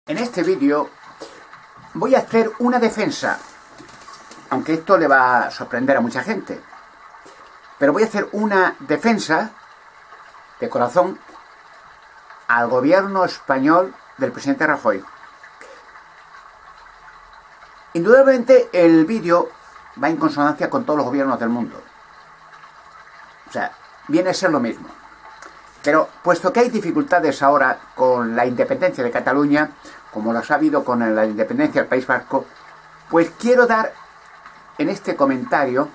En este vídeo voy a hacer una defensa, aunque esto le va a sorprender a mucha gente, pero voy a hacer una defensa de corazón al gobierno español del presidente Rajoy. Indudablemente el vídeo va en consonancia con todos los gobiernos del mundo. O sea, viene a ser lo mismo. Pero puesto que hay dificultades ahora con la independencia de Cataluña, como las ha habido con la independencia del País Vasco, pues quiero dar en este comentario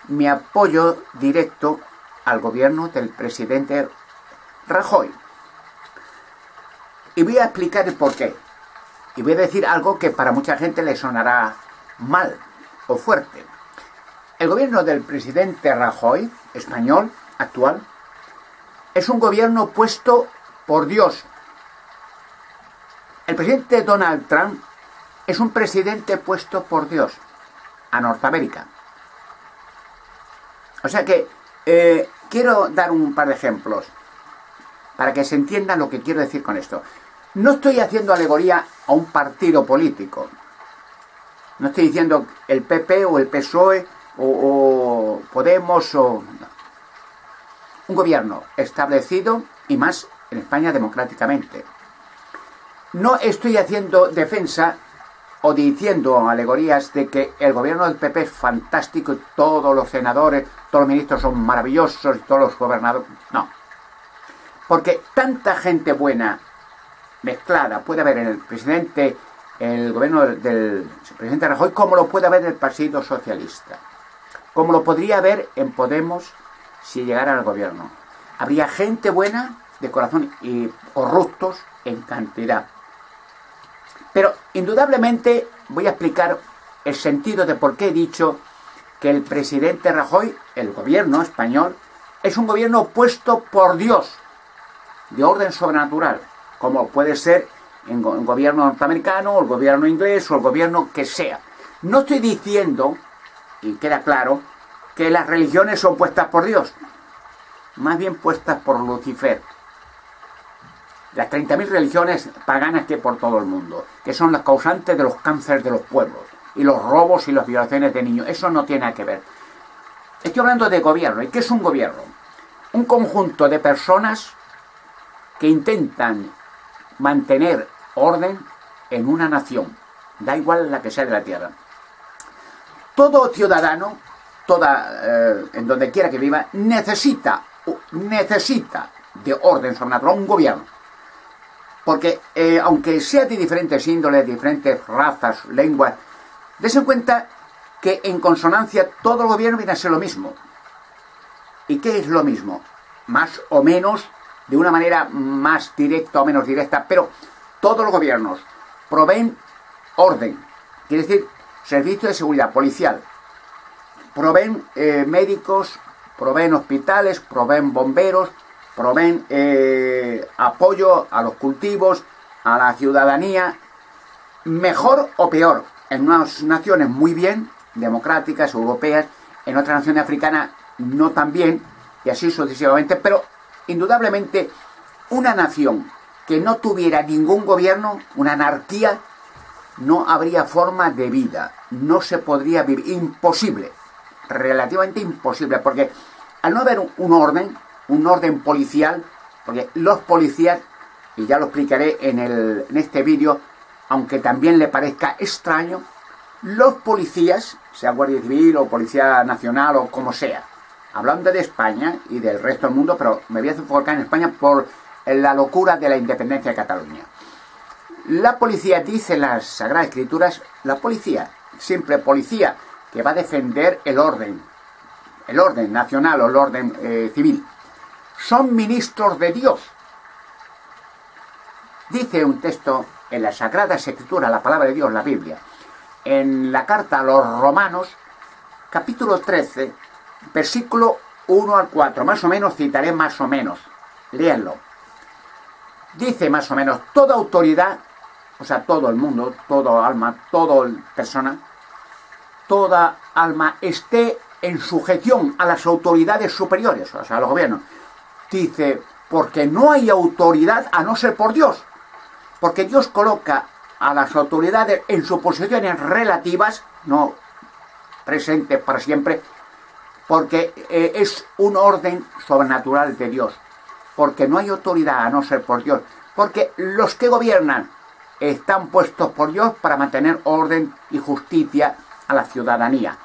mi apoyo directo al gobierno del presidente Rajoy. Y voy a explicar el porqué. Y voy a decir algo que para mucha gente le sonará mal o fuerte. El gobierno del presidente Rajoy, español, actual, es un gobierno puesto por Dios. El presidente Donald Trump es un presidente puesto por Dios a Norteamérica. O sea que quiero dar un par de ejemplos para que se entienda lo que quiero decir con esto. No estoy haciendo alegoría a un partido político. No estoy diciendo el PP o el PSOE o Podemos o... No. Un gobierno establecido y más en España democráticamente. No estoy haciendo defensa o diciendo alegorías de que el gobierno del PP es fantástico y todos los senadores, todos los ministros son maravillosos y todos los gobernadores... No. Porque tanta gente buena mezclada puede haber en el gobierno del presidente Rajoy, como lo puede haber en el Partido Socialista, como lo podría haber en Podemos si llegara al gobierno. Habría gente buena de corazón y corruptos en cantidad. Pero indudablemente voy a explicar el sentido de por qué he dicho que el presidente Rajoy, el gobierno español, es un gobierno puesto por Dios, de orden sobrenatural, como puede ser en el gobierno norteamericano, o el gobierno inglés, o el gobierno que sea. No estoy diciendo, y queda claro, que las religiones son puestas por Dios, más bien puestas por Lucifer. Las 30.000 religiones paganas que hay por todo el mundo, que son las causantes de los cánceres de los pueblos, y los robos y las violaciones de niños. Eso no tiene nada que ver. Estoy hablando de gobierno. ¿Y qué es un gobierno? Un conjunto de personas que intentan mantener orden en una nación, da igual la que sea de la tierra. Todo ciudadano, en donde quiera que viva, necesita de orden sobrenatural, un gobierno. Porque aunque sea de diferentes índoles, diferentes razas, lenguas, des en cuenta que en consonancia todo el gobierno viene a ser lo mismo. ¿Y qué es lo mismo? Más o menos, de una manera más directa o menos directa, pero todos los gobiernos proveen orden, quiere decir servicio de seguridad policial, proveen médicos, proveen hospitales, proveen bomberos, proveen apoyo a los cultivos, a la ciudadanía, mejor o peor, en unas naciones muy bien, democráticas, europeas, en otras naciones africanas no tan bien, y así sucesivamente, pero indudablemente una nación que no tuviera ningún gobierno, una anarquía, no habría forma de vida, no se podría vivir, imposible, relativamente imposible, porque al no haber un orden policial, porque los policías, y ya lo explicaré en este vídeo, aunque también le parezca extraño, los policías, sea Guardia Civil o Policía Nacional o como sea, hablando de España y del resto del mundo, pero me voy a enfocar en España por la locura de la independencia de Cataluña. La policía, dice en las Sagradas Escrituras, la policía, simple policía, que va a defender el orden nacional o el orden civil, son ministros de Dios. Dice un texto en las Sagradas Escrituras, la palabra de Dios, la Biblia, en la carta a los Romanos, capítulo 13, versículo 1 al 4, más o menos, citaré más o menos, léanlo. Dice más o menos, toda autoridad, o sea, todo el mundo, todo alma, toda persona, toda alma esté en sujeción a las autoridades superiores, o sea, a los gobiernos. Dice, porque no hay autoridad a no ser por Dios. porque Dios coloca a las autoridades en sus posiciones relativas, no presentes para siempre, porque es un orden sobrenatural de Dios, porque no hay autoridad a no ser por Dios, porque los que gobiernan están puestos por Dios para mantener orden y justicia a la ciudadanía,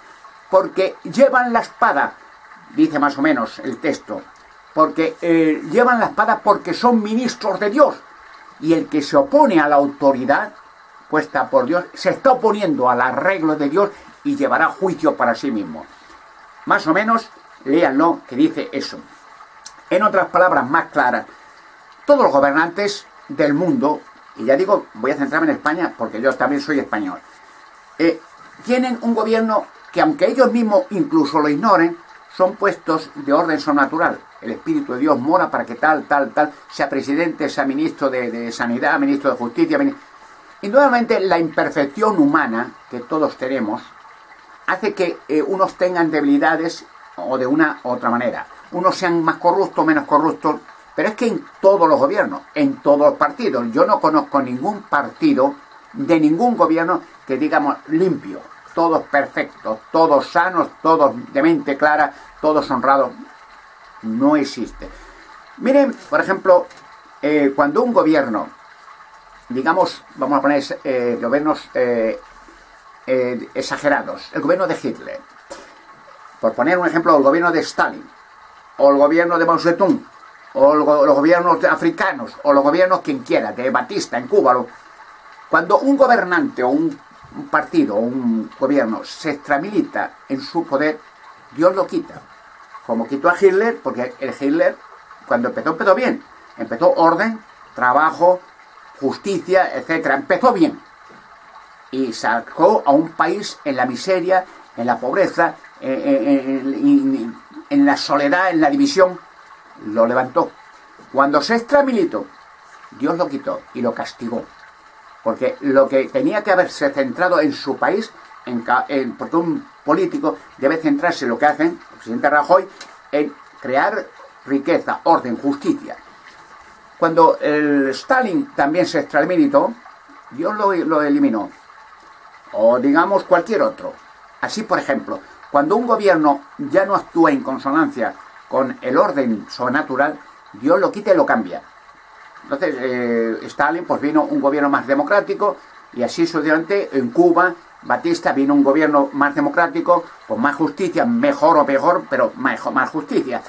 porque llevan la espada, dice más o menos el texto, porque llevan la espada porque son ministros de Dios, y el que se opone a la autoridad puesta por Dios se está oponiendo al arreglo de Dios y llevará juicio para sí mismo. Más o menos, léanlo, que dice eso. En otras palabras más claras, todos los gobernantes del mundo, y ya digo, voy a centrarme en España porque yo también soy español, tienen un gobierno que, aunque ellos mismos incluso lo ignoren, son puestos de orden sobrenatural. El Espíritu de Dios mora para que tal, sea presidente, sea ministro de Sanidad, ministro de Justicia. Y nuevamente la imperfección humana que todos tenemos hace que unos tengan debilidades o de una u otra manera. Unos sean más corruptos, menos corruptos, pero es que en todos los gobiernos, en todos los partidos, yo no conozco ningún partido de ningún gobierno que digamos limpio, todos perfectos, todos sanos, todos de mente clara, todos honrados. No existe. Miren, por ejemplo, cuando un gobierno, digamos, vamos a poner gobiernos exagerados, el gobierno de Hitler, por poner un ejemplo, el gobierno de Stalin, o el gobierno de Mao Zedong, o los gobiernos africanos, o los gobiernos quien quiera, de Batista en Cuba. Cuando un gobernante o un partido o un gobierno se extramilita en su poder, Dios lo quita. Como quitó a Hitler, porque el Hitler, cuando empezó bien. Empezó orden, trabajo, justicia, etcétera. Empezó bien. Y sacó a un país en la miseria, en la pobreza, en la soledad, en la división. Lo levantó. Cuando se extramilitó, Dios lo quitó y lo castigó. Porque lo que tenía que haberse centrado en su país, porque un político debe centrarse en lo que hacen, el presidente Rajoy, en crear riqueza, orden, justicia. Cuando el Stalin también se extramilitó, Dios lo eliminó. O digamos cualquier otro. Así, por ejemplo, cuando un gobierno ya no actúa en consonancia con el orden sobrenatural, Dios lo quita y lo cambia. Entonces, Stalin, pues vino un gobierno más democrático, y así sucesivamente en Cuba, Batista vino un gobierno más democrático, con más justicia, mejor o peor, pero más justicia.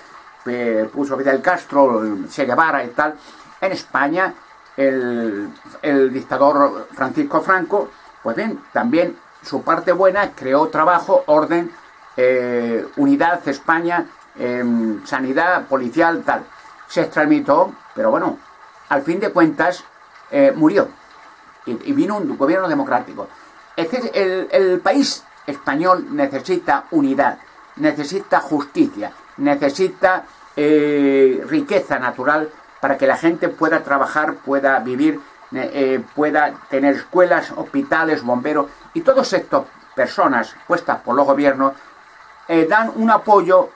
Puso Fidel Castro, Che Guevara y tal. En España, el dictador Francisco Franco, pues bien, también su parte buena, creó trabajo, orden, unidad, España, sanidad, policial, tal. Se extramitó, pero bueno, al fin de cuentas, murió. Y vino un gobierno democrático. Es que el país español necesita unidad, necesita justicia, necesita riqueza natural para que la gente pueda trabajar, pueda vivir, pueda tener escuelas, hospitales, bomberos. Y todas estas personas puestas por los gobiernos dan un apoyo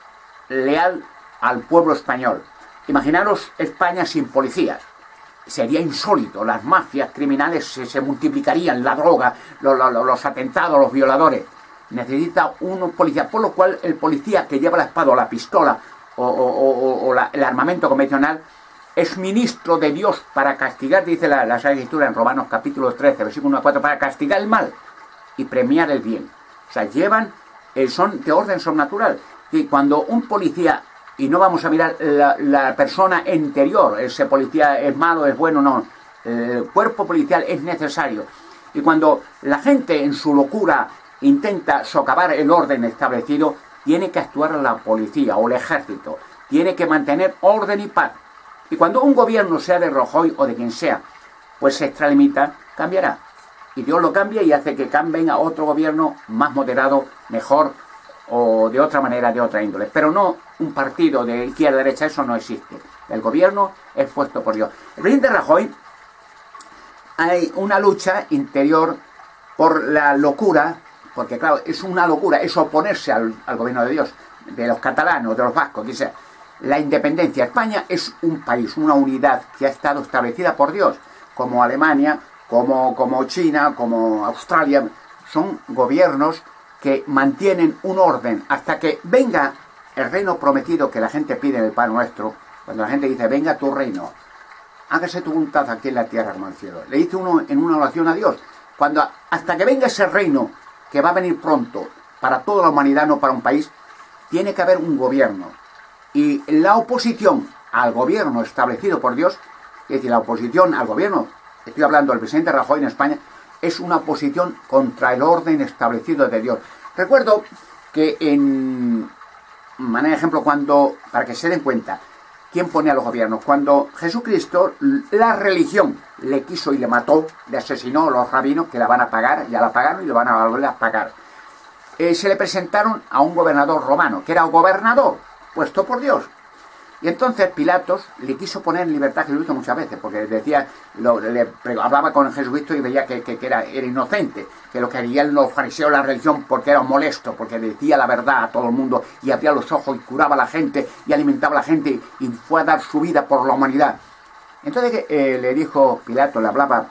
leal al pueblo español. Imaginaros España sin policías. Sería insólito, las mafias criminales se multiplicarían, la droga, los atentados, los violadores. Necesita un policía, por lo cual el policía que lleva la espada o la pistola o el armamento convencional es ministro de Dios para castigar, dice la Sagrada Escritura en Romanos capítulo 13, versículo 1 a 4, para castigar el mal y premiar el bien. O sea, son de orden sobrenatural. Y cuando un policía, y no vamos a mirar la persona interior, ese policía es malo, es bueno, no. El cuerpo policial es necesario. Y cuando la gente en su locura intenta socavar el orden establecido, tiene que actuar la policía o el ejército. Tiene que mantener orden y paz. Y cuando un gobierno, sea de Rajoy o de quien sea, pues se extralimita, cambiará. Y Dios lo cambia y hace que cambien a otro gobierno más moderado, mejor, o de otra manera, de otra índole. Pero no un partido de izquierda a derecha, eso no existe. El gobierno es puesto por Dios. El presidente Rajoy, hay una lucha interior por la locura, porque claro, es una locura, es oponerse al gobierno de Dios, de los catalanes, de los vascos, que sea. La independencia. España es un país, una unidad que ha estado establecida por Dios. como Alemania, como China, como Australia, son gobiernos que mantienen un orden hasta que venga el reino prometido que la gente pide en el Padre Nuestro. Cuando la gente dice, venga tu reino, hágase tu voluntad aquí en la tierra como en el cielo. Le dice uno en una oración a Dios, hasta que venga ese reino que va a venir pronto para toda la humanidad, no para un país, tiene que haber un gobierno. Y la oposición al gobierno establecido por Dios, es decir, la oposición al gobierno, estoy hablando del presidente Rajoy en España, es una oposición contra el orden establecido de Dios. Recuerdo que de ejemplo, para que se den cuenta, ¿quién pone a los gobiernos? Cuando Jesucristo, la religión, le quiso y le mató, le asesinó a los rabinos, que la van a pagar, ya la pagaron y lo van a volver a pagar. Se le presentaron a un gobernador romano, que era gobernador, puesto por Dios. Y entonces Pilatos le quiso poner en libertad a Jesucristo muchas veces, porque decía, hablaba con Jesucristo y veía que era inocente, que lo querían los fariseos, la religión, porque era molesto, porque decía la verdad a todo el mundo, y abría los ojos y curaba a la gente, y alimentaba a la gente, y fue a dar su vida por la humanidad. Entonces le dijo Pilato, le hablaba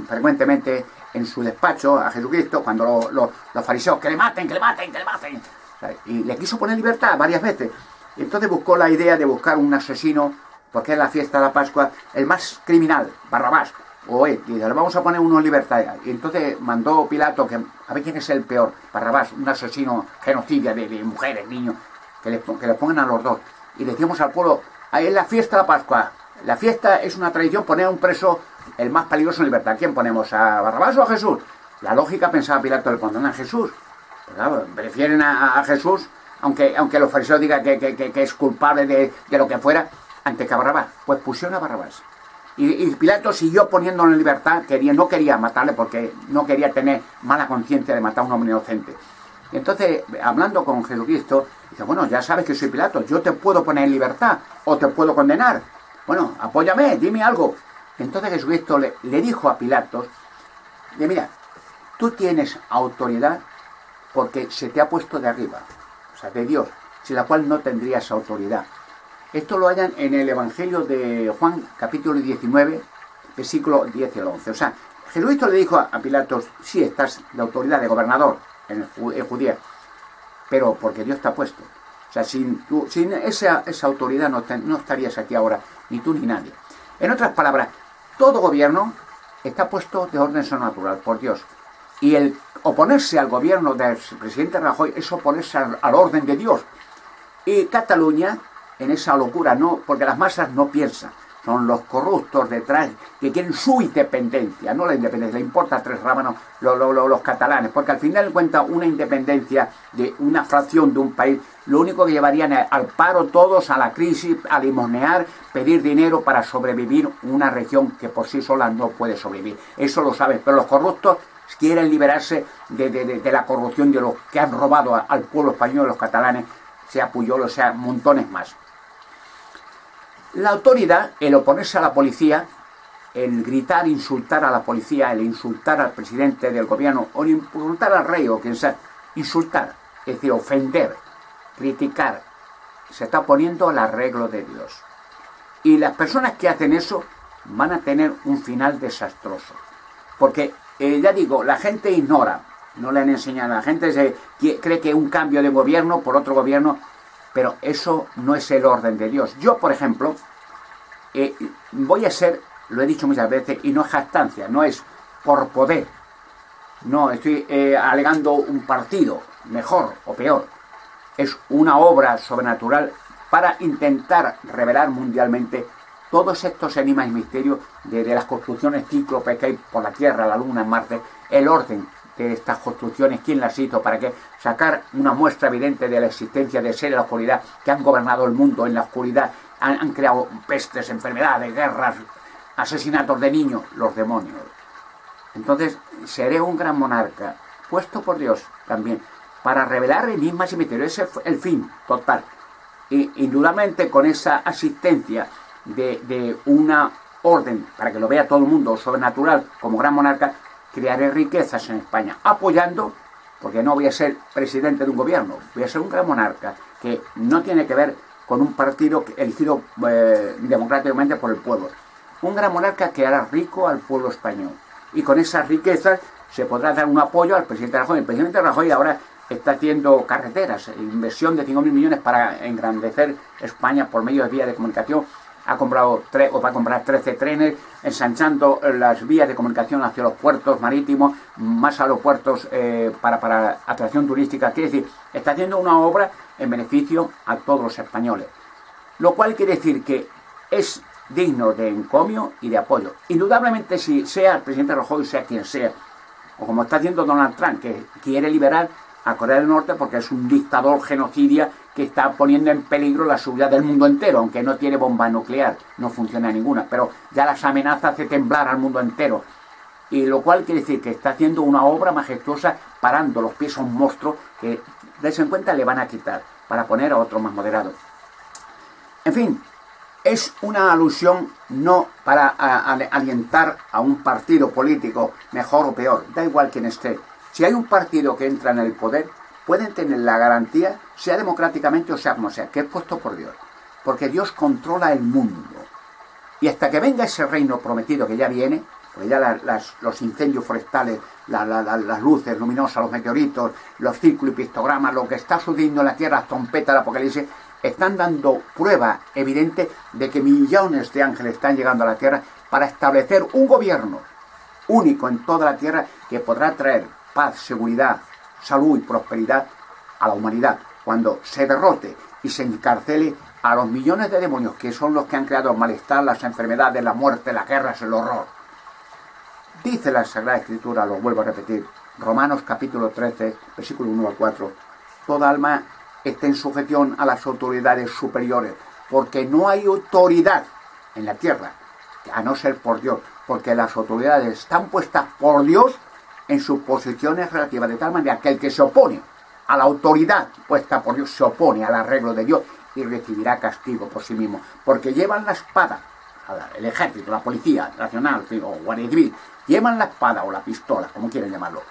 frecuentemente en su despacho a Jesucristo, cuando los fariseos, que le maten, que le maten, que le maten. O sea, y le quiso poner en libertad varias veces. Y entonces buscó la idea de buscar un asesino, porque es la fiesta de la Pascua, el más criminal, Barrabás. Dice, le vamos a poner uno en libertad. Y entonces mandó Pilato a ver quién es el peor, Barrabás, un asesino genocida de mujeres, niños, que les pongan a los dos. Y le decimos al pueblo, ahí es la fiesta de la Pascua. La fiesta es una tradición, poner a un preso el más peligroso en libertad. ¿Quién ponemos? ¿A Barrabás o a Jesús? La lógica, pensaba Pilato, le pondrán a Jesús. Pues claro, prefieren a Jesús, aunque los fariseos digan que es culpable de lo que fuera, antes que a Barrabás. Pues pusieron a Barrabás. Y Pilato siguió poniéndolo en libertad, no quería matarle porque no quería tener mala conciencia de matar a un hombre inocente. Y entonces, hablando con Jesucristo, dice, bueno, ya sabes que soy Pilato, yo te puedo poner en libertad o te puedo condenar. Bueno, apóyame, dime algo. Entonces Jesucristo le dijo a Pilatos, mira, tú tienes autoridad porque se te ha puesto de arriba, o sea, de Dios, sin la cual no tendrías autoridad. Esto lo hallan en el Evangelio de Juan, capítulo 19, versículo 10 y 11. O sea, Jesucristo le dijo a Pilatos, sí, estás de autoridad de gobernador en Judea, pero porque Dios te ha puesto. O sea, sin esa autoridad no estarías aquí ahora, ni tú ni nadie. En otras palabras, todo gobierno está puesto de orden sobrenatural por Dios. Y el oponerse al gobierno del presidente Rajoy es oponerse al orden de Dios. Y Cataluña, en esa locura, no, porque las masas no piensan. Son los corruptos detrás que quieren su independencia, no la independencia. Le importa tres rábanos los catalanes, porque al final de cuentas una independencia de una fracción de un país, lo único que llevarían es al paro todos, a la crisis, a limonear, pedir dinero para sobrevivir una región que por sí sola no puede sobrevivir. Eso lo saben, pero los corruptos quieren liberarse de la corrupción de los que han robado al pueblo español, los catalanes, sea Puyol o sea montones más. La autoridad, el oponerse a la policía, el gritar, insultar a la policía, el insultar al presidente del gobierno, o el insultar al rey, o quien sea, insultar, es decir, ofender, criticar, se está poniendo al arreglo de Dios. Y las personas que hacen eso van a tener un final desastroso. Porque, ya digo, la gente ignora, no le han enseñado, la gente cree que un cambio de gobierno por otro gobierno, pero eso no es el orden de Dios. Yo, por ejemplo, voy a ser, lo he dicho muchas veces, y no es jactancia, no es por poder. No estoy alegando un partido, mejor o peor. Es una obra sobrenatural para intentar revelar mundialmente todos estos enigmas y misterios de las construcciones cíclopes que hay por la Tierra, la Luna, en Marte, el orden de estas construcciones, quién las hizo, para qué, sacar una muestra evidente de la existencia de seres de la oscuridad que han gobernado el mundo en la oscuridad, han creado pestes, enfermedades, guerras, asesinatos de niños, los demonios. Entonces, seré un gran monarca, puesto por Dios también, para revelar enigmas y misterios. Ese es el fin total. Y indudablemente con esa asistencia de una orden, para que lo vea todo el mundo, sobrenatural, como gran monarca, crearé riquezas en España, apoyando, porque no voy a ser presidente de un gobierno, voy a ser un gran monarca, que no tiene que ver con un partido elegido democráticamente por el pueblo. Un gran monarca que hará rico al pueblo español. Y con esas riquezas se podrá dar un apoyo al presidente Rajoy. El presidente Rajoy ahora está haciendo carreteras, inversión de 5.000 millones para engrandecer España por medio de vías de comunicación. Ha comprado va a comprar 13 trenes, ensanchando las vías de comunicación hacia los puertos marítimos, más aeropuertos para atracción turística. Quiere decir, está haciendo una obra en beneficio a todos los españoles. Lo cual quiere decir que es digno de encomio y de apoyo. Indudablemente, si sea el presidente Rajoy, sea quien sea, o como está haciendo Donald Trump, que quiere liberar a Corea del Norte porque es un dictador genocidia que está poniendo en peligro la seguridad del mundo entero, aunque no tiene bomba nuclear, no funciona ninguna, pero ya las amenazas hace temblar al mundo entero. Y lo cual quiere decir que está haciendo una obra majestuosa, parando los pies a un monstruo que, dense en cuenta, le van a quitar para poner a otro más moderado. En fin, es una alusión no para alientar a un partido político, mejor o peor, da igual quien esté. Si hay un partido que entra en el poder, pueden tener la garantía, sea democráticamente o sea como sea, que es puesto por Dios. Porque Dios controla el mundo. Y hasta que venga ese reino prometido que ya viene, porque ya los incendios forestales, las luces luminosas, los meteoritos, los círculos y pictogramas, lo que está sucediendo en la Tierra, las trompetas del Apocalipsis, están dando prueba evidente de que millones de ángeles están llegando a la Tierra para establecer un gobierno único en toda la Tierra que podrá traer paz, seguridad, salud y prosperidad a la humanidad cuando se derrote y se encarcele a los millones de demonios que son los que han creado el malestar, las enfermedades, la muerte, las guerras, el horror. Dice la Sagrada Escritura, lo vuelvo a repetir, Romanos capítulo 13, versículo 1 al 4, toda alma está en sujeción a las autoridades superiores, porque no hay autoridad en la tierra, a no ser por Dios, porque las autoridades están puestas por Dios en sus posiciones relativas, de tal manera que el que se opone a la autoridad puesta por Dios se opone al arreglo de Dios y recibirá castigo por sí mismo, porque llevan la espada, el ejército, la policía nacional o guardia civil, llevan la espada o la pistola, como quieran llamarlo,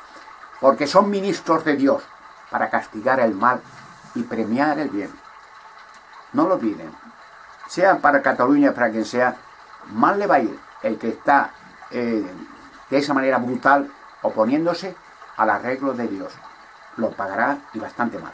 porque son ministros de Dios para castigar el mal y premiar el bien. No lo olviden, sea para Cataluña, para quien sea, mal le va a ir el que está de esa manera brutal oponiéndose al arreglo de Dios. Lo pagará y bastante mal.